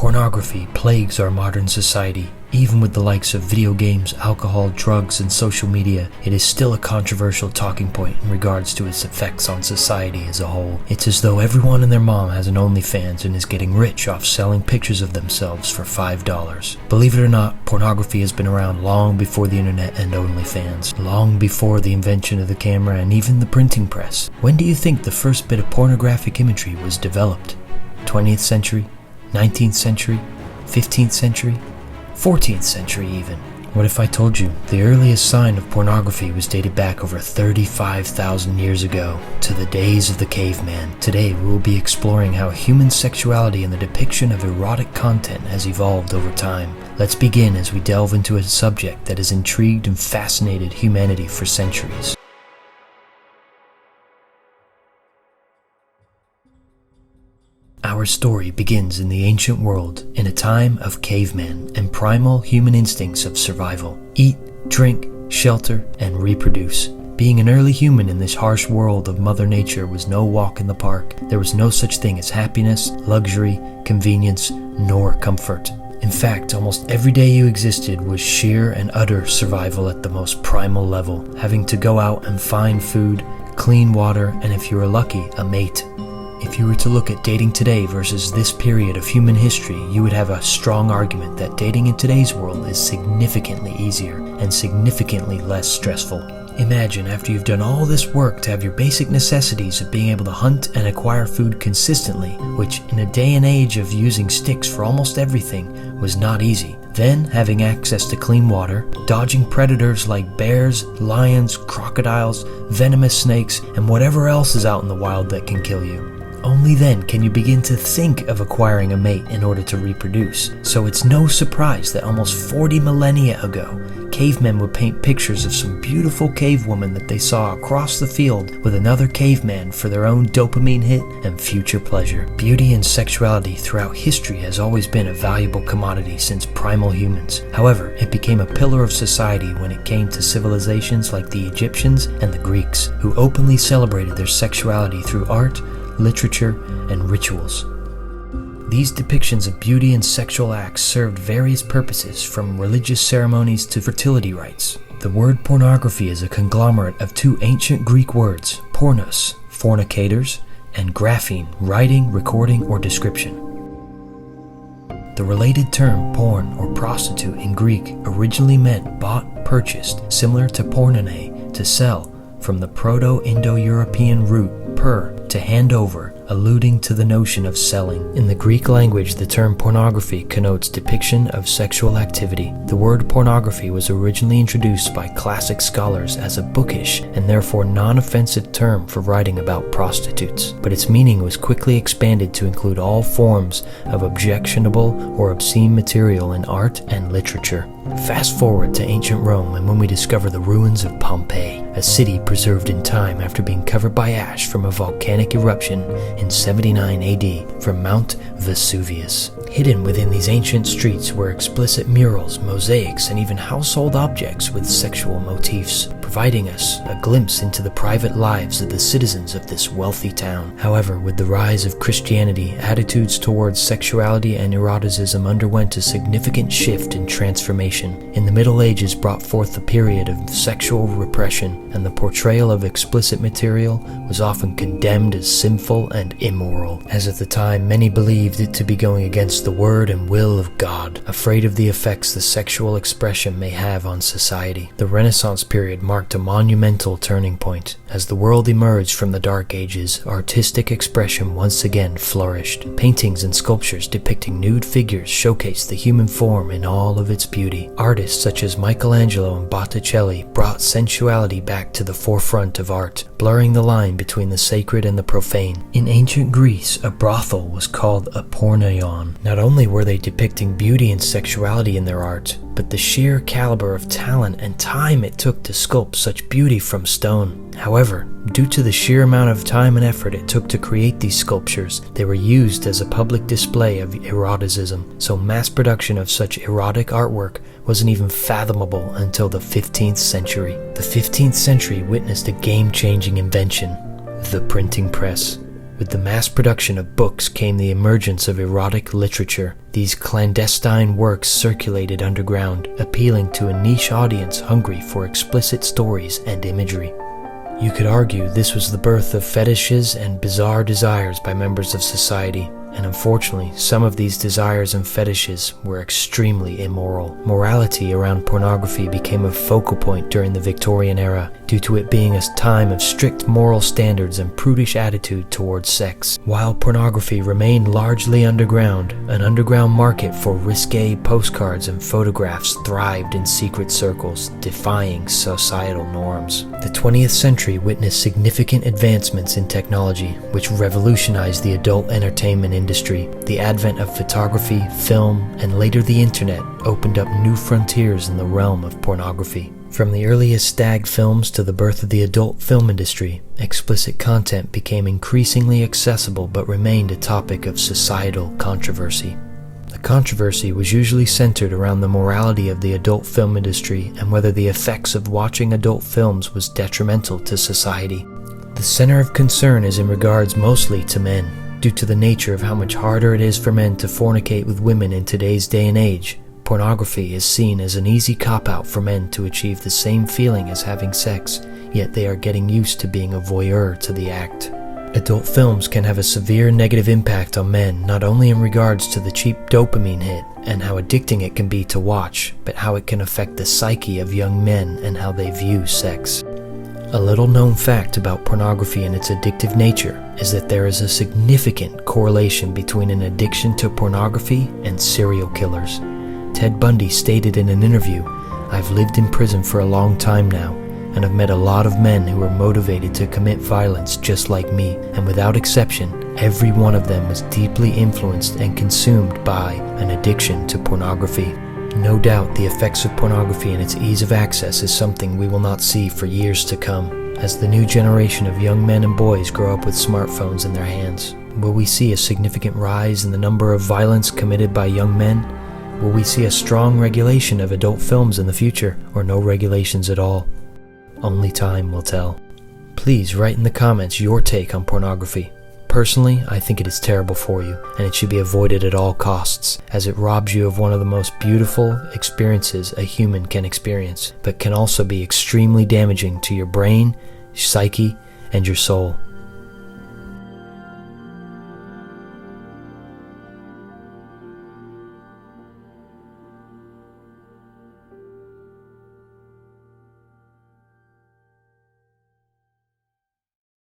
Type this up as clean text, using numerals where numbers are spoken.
Pornography plagues our modern society. Even with the likes of video games, alcohol, drugs, and social media, it is still a controversial talking point in regards to its effects on society as a whole. It's as though everyone and their mom has an OnlyFans and is getting rich off selling pictures of themselves for $5. Believe it or not, pornography has been around long before the internet and OnlyFans, long before the invention of the camera and even the printing press. When do you think the first bit of pornographic imagery was developed? 20th century? 19th century? 15th century? 14th century even. What if I told you the earliest sign of pornography was dated back over 35,000 years ago, to the days of the caveman? Today we will be exploring how human sexuality and the depiction of erotic content has evolved over time. Let's begin as we delve into a subject that has intrigued and fascinated humanity for centuries. Our story begins in the ancient world, in a time of cavemen and primal human instincts of survival. Eat, drink, shelter, and reproduce. Being an early human in this harsh world of Mother Nature was no walk in the park. There was no such thing as happiness, luxury, convenience, nor comfort. In fact, almost every day you existed was sheer and utter survival at the most primal level, having to go out and find food, clean water, and if you were lucky, a mate. If you were to look at dating today versus this period of human history, you would have a strong argument that dating in today's world is significantly easier and significantly less stressful. Imagine after you've done all this work to have your basic necessities of being able to hunt and acquire food consistently, which in a day and age of using sticks for almost everything was not easy. Then having access to clean water, dodging predators like bears, lions, crocodiles, venomous snakes, and whatever else is out in the wild that can kill you. Only then can you begin to think of acquiring a mate in order to reproduce. So it's no surprise that almost 40 millennia ago, cavemen would paint pictures of some beautiful cave woman that they saw across the field with another caveman for their own dopamine hit and future pleasure. Beauty and sexuality throughout history has always been a valuable commodity since primal humans. However, it became a pillar of society when it came to civilizations like the Egyptians and the Greeks, who openly celebrated their sexuality through art, literature, and rituals. These depictions of beauty and sexual acts served various purposes, from religious ceremonies to fertility rites. The word pornography is a conglomerate of two ancient Greek words, pornos, fornicators, and graphene, writing, recording, or description. The related term porn or prostitute in Greek originally meant bought, purchased, similar to pornane, to sell, from the Proto-Indo-European root per, to hand over, alluding to the notion of selling. In the Greek language, the term pornography connotes depiction of sexual activity. The word pornography was originally introduced by classic scholars as a bookish and therefore non-offensive term for writing about prostitutes, but its meaning was quickly expanded to include all forms of objectionable or obscene material in art and literature. Fast forward to ancient Rome, and when we discover the ruins of Pompeii, a city preserved in time after being covered by ash from a volcanic eruption in 79 AD from Mount Vesuvius. Hidden within these ancient streets were explicit murals, mosaics, and even household objects with sexual motifs, providing us a glimpse into the private lives of the citizens of this wealthy town. However, with the rise of Christianity, attitudes towards sexuality and eroticism underwent a significant shift and transformation. In the Middle Ages brought forth a period of sexual repression, and the portrayal of explicit material was often condemned as sinful and immoral, as at the time many believed it to be going against the word and will of God, afraid of the effects the sexual expression may have on society. The Renaissance period marked a monumental turning point. As the world emerged from the Dark Ages, artistic expression once again flourished. Paintings and sculptures depicting nude figures showcased the human form in all of its beauty. Artists such as Michelangelo and Botticelli brought sensuality back to the forefront of art, blurring the line between the sacred and the profane. In ancient Greece, a brothel was called a porneion. Not only were they depicting beauty and sexuality in their art, but the sheer caliber of talent and time it took to sculpt such beauty from stone. However, due to the sheer amount of time and effort it took to create these sculptures, they were used as a public display of eroticism, so mass production of such erotic artwork wasn't even fathomable until the 15th century. The 15th century witnessed a game-changing invention, the printing press. With the mass production of books came the emergence of erotic literature. These clandestine works circulated underground, appealing to a niche audience hungry for explicit stories and imagery. You could argue this was the birth of fetishes and bizarre desires by members of society, and unfortunately, some of these desires and fetishes were extremely immoral. Morality around pornography became a focal point during the Victorian era, due to it being a time of strict moral standards and prudish attitude towards sex. While pornography remained largely underground, an underground market for risque postcards and photographs thrived in secret circles, defying societal norms. The 20th century witnessed significant advancements in technology, which revolutionized the adult entertainment industry. The advent of photography, film, and later the internet opened up new frontiers in the realm of pornography. From the earliest stag films to the birth of the adult film industry, explicit content became increasingly accessible but remained a topic of societal controversy. The controversy was usually centered around the morality of the adult film industry and whether the effects of watching adult films was detrimental to society. The center of concern is in regards mostly to men, due to the nature of how much harder it is for men to fornicate with women in today's day and age. Pornography is seen as an easy cop-out for men to achieve the same feeling as having sex, yet they are getting used to being a voyeur to the act. Adult films can have a severe negative impact on men, not only in regards to the cheap dopamine hit and how addicting it can be to watch, but how it can affect the psyche of young men and how they view sex. A little known fact about pornography and its addictive nature is that there is a significant correlation between an addiction to pornography and serial killers. Ted Bundy stated in an interview, "I've lived in prison for a long time now, and I've met a lot of men who were motivated to commit violence just like me, and without exception, every one of them was deeply influenced and consumed by an addiction to pornography." No doubt the effects of pornography and its ease of access is something we will not see for years to come. As the new generation of young men and boys grow up with smartphones in their hands, will we see a significant rise in the number of violence committed by young men? Will we see a strong regulation of adult films in the future, or no regulations at all? Only time will tell. Please write in the comments your take on pornography. Personally, I think it is terrible for you, and it should be avoided at all costs, as it robs you of one of the most beautiful experiences a human can experience, but can also be extremely damaging to your brain, psyche, and your soul.